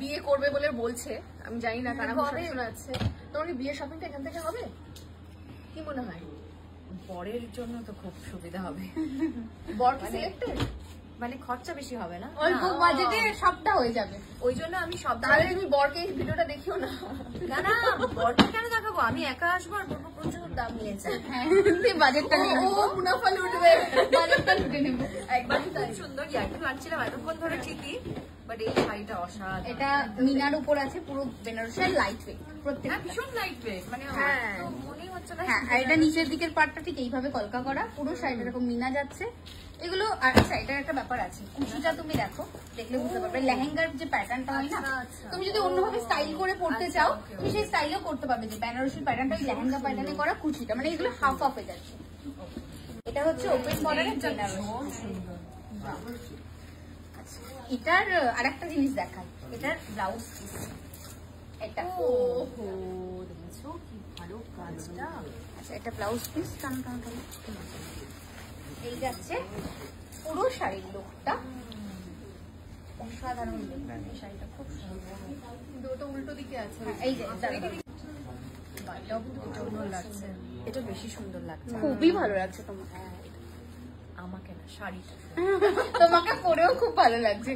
বিয়ে করবে বলে বলছে, আমি জানি না কারা কবে শোনা যাচ্ছে। তোমার কি বিয়ের শপিংটা এখান থেকে হবে কি মনে হয়? বরের জন্য তো খুব সুবিধা হবে। বর কি সিলেক্টেড? মানে খরচা বেশি হবে না, অল্প বাজেটে সবটা হয়ে যাবে। ওই জন্য আমি সব। তাহলে তুমি বরকে এই ভিডিওটা দেখিও না। না না, বরকে কেন দেখাবো, আমি একা আসবো আর বলবো প্রচুর দাম নিয়েছে। তুই বাজেটটা নিয়ে নেবো, মুনাফা লুটবে, বাজেটটা লুটে নেবো একবার। খুব সুন্দর ইয়ার্কি মারছিলাম এতক্ষণ ধরে ঠিকই, বাট এই শাড়িটা অসাধারণ। এটা মিনার উপর আছে, পুরো বেনারসের লাইট ওয়েট, প্রত্যেকটা ভীষণ লাইট ওয়েট, মানে মনেই হচ্ছে না। হ্যাঁ, আর এটা নিচের দিকের পার্টটা ঠিক এইভাবে কলকা করা, পুরো শাড়িটা এরকম মিনা যাচ্ছে এগুলো। আর আচ্ছা, এটার একটা ব্যাপার আছে, কুচিটা তুমি দেখো, দেখলে বুঝতে পারবে লেহেঙ্গার যে প্যাটার্নটা হয় না, তুমি যদি অন্যভাবে স্টাইল করে পড়তে চাও তুমি সেই স্টাইলও করতে পারবে। যে বেনারসি প্যাটার্নটা ওই লেহেঙ্গা প্যাটার্নে করা কুচিটা, মানে এগুলো হাফ হাফ হয়ে যাচ্ছে। এটা হচ্ছে ওপেন বর্ডারের বেনারসি। আচ্ছা, এটার আরেকটা জিনিস দেখাই, এটার ব্লাউজ পিস। এটা দেখেছো কি ভালো কাজটা। আচ্ছা, এটা ব্লাউজ পিস। এই যাচ্ছে পুরো শাড়ির লুকটা, অসাধারণ দেখবেন শাড়িটা, খুব সুন্দর। কিন্তু ওটা উল্টো দিকে আছে। এই যে সুন্দর লাগছে, এটা বেশি সুন্দর লাগছে, খুবই ভালো লাগছে তোমার। আমাকে না, শাড়িটা তোমাকে পরেও খুব ভালো লাগছে।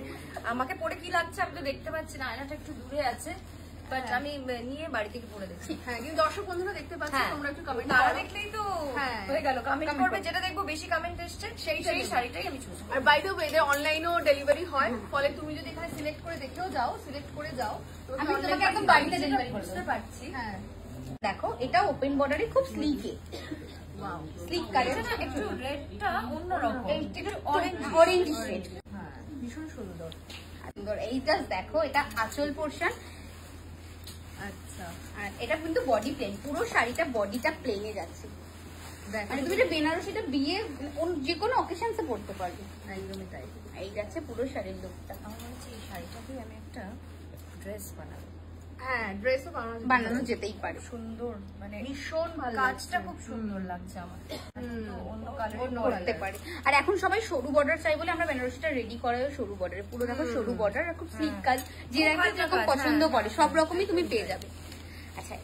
আমাকে পরে কি লাগছে আমি তো দেখতে পাচ্ছি না, আয়নাটা একটু দূরে আছে, বাট আমি নিয়ে বাড়ি থেকে পরে দেখছি। হ্যাঁ, কিন্তু দর্শক বন্ধুরা দেখতে পাচ্ছে, তোমরা একটু কমেন্ট তারা দেখলেই তো হয়ে গেল, কমেন্ট করবে, যেটা দেখবো বেশি কমেন্ট এসছে সেই শাড়িটাই আমি চুজ করব। আর বাই দ্য ওয়ে এদের অনলাইনও ডেলিভারি হয়, ফলে তুমি যদি এখানে সিলেক্ট করে দেখেও যাও, সিলেক্ট করে যাও, আমি তোমাকে একদম বাড়িতে ডেলিভারি করে বুঝতে পারছি। হ্যাঁ, দেখো এটা ওপেন বর্ডারে খুব স্লিকে, ওয়াও, স্লিক কালার, একটু রেডটা অন্যরকম, একটু অরেঞ্জ শেড, হ্যাঁ ভীষণ সুন্দর সুন্দর। এইটা দেখো, এটা আঁচল পোর্শন। আচ্ছা, আর এটা কিন্তু বডি প্লেন, পুরো শাড়িটা বডিটা প্লেনে যাচ্ছে। মানে তুমি এটা বেনারসিটা বিয়ে যে কোনো অকেশনসে পড়তে পারবে। একদমই তাই। এই যাচ্ছে পুরো শাড়ির লুকটা। আমার মনে হচ্ছে এই শাড়িটাকে আমি একটা ড্রেস বানাবো। হ্যাঁ, ড্রেসও বানানো যেতেই পারে। সুন্দর, মানে ভীষণ ভালো, কাজটা খুব সুন্দর লাগছে আমার। অন্য কালার করতে পারে। আর এখন সবাই সরু বর্ডার চাই বলে আমরা বেনারসিটা রেডি করাও সরু বর্ডারে, পুরো দেখো সরু বর্ডার, খুব স্লিক কাজ, যে যেরকম পছন্দ করে সব রকমই তুমি পেয়ে যাবে। আচ্ছা,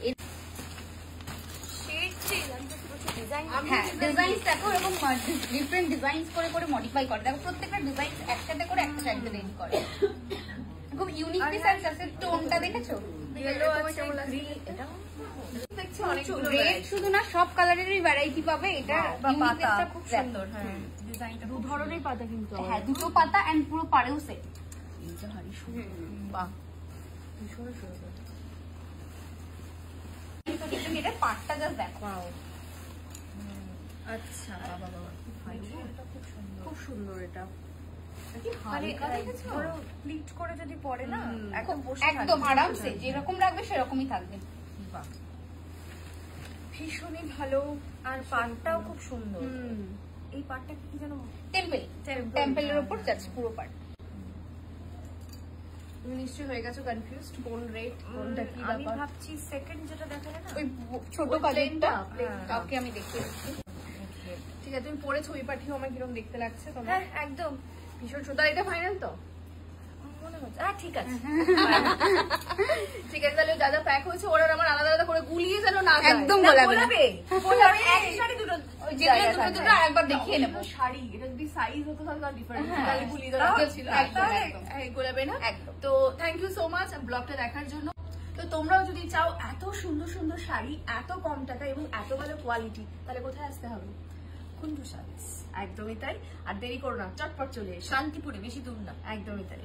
হ্যাঁ, ডিজাইন দেখো এরকম ডিফারেন্ট ডিজাইন করে করে মডিফাই করে, দেখো প্রত্যেকটা ডিজাইন একসাথে করে একটা শাড়িতে রেডি করে, খুব ইউনিক পিস। আছে টোনটা দেখেছো, রেড শুধু না, সব কালারেরই ভ্যারাইটি পাবে। এটা খুব সুন্দর, হ্যাঁ ডিজাইনটা দু ধরনের পাতা, কিন্তু হ্যাঁ দুটো পাতা এন্ড পুরো পাড়েও সেট। এইটা ভারী সুন্দর, বাহ ভীষণ সুন্দর। এটা পাটটা জাস্ট দেখো, আচ্ছা বাবা বাবা, খুব সুন্দর এটা। প্লিট করে যদি পরে না, একদম আরামসে যেরকম রাখবে সেরকমই থাকবে। ভীষণই ভালো। আর পাটটাও খুব সুন্দর। এই পাটটা কি যেন টেম্পলের উপর যাচ্ছে পুরো পাট। তুমি নিশ্চয়ই হয়ে গেছো কনফিউজড, কোন রেট কোনটা কি ব্যাপার। আমি ভাবছি সেকেন্ড যেটা দেখালে না, ওই ছোট কালেরটা, কাউকে আমি দেখিয়ে দিচ্ছি। ঠিক আছে, তুমি পরে ছবি পাঠিও আমার কিরকম দেখতে লাগছে তোমার। হ্যাঁ একদম ভীষণ সুন্দর। এটা ফাইনাল তো মনে হচ্ছে। হ্যাঁ ঠিক আছে, ঠিক আছে। তাহলে যা যা প্যাক হয়েছে ওরা আমার আলাদা আলাদা করে গুলিয়ে যেন না যায়। একদম গোলাবে একই শাড়ি দুটো, যেগুলো দুটো দুটো আরেকবার দেখিয়ে নেবো। শাড়ি এটা যদি সাইজ হতো তাহলে ডিফারেন্ট, তাহলে গুলিয়ে দেওয়া ছিল। একদম গোলাবে না। তো থ্যাংক ইউ সো মাচ ব্লগটা দেখার জন্য। তো তোমরাও যদি চাও এত সুন্দর সুন্দর শাড়ি এত কম টাকা এবং এত ভালো কোয়ালিটি, তাহলে কোথায় আসতে হবে? কুন্ডু শাড়ি। একদমই তাই। আর দেরি করো না, চটপট চলে এসো শান্তিপুরে, বেশি দূর না। একদমই তাই।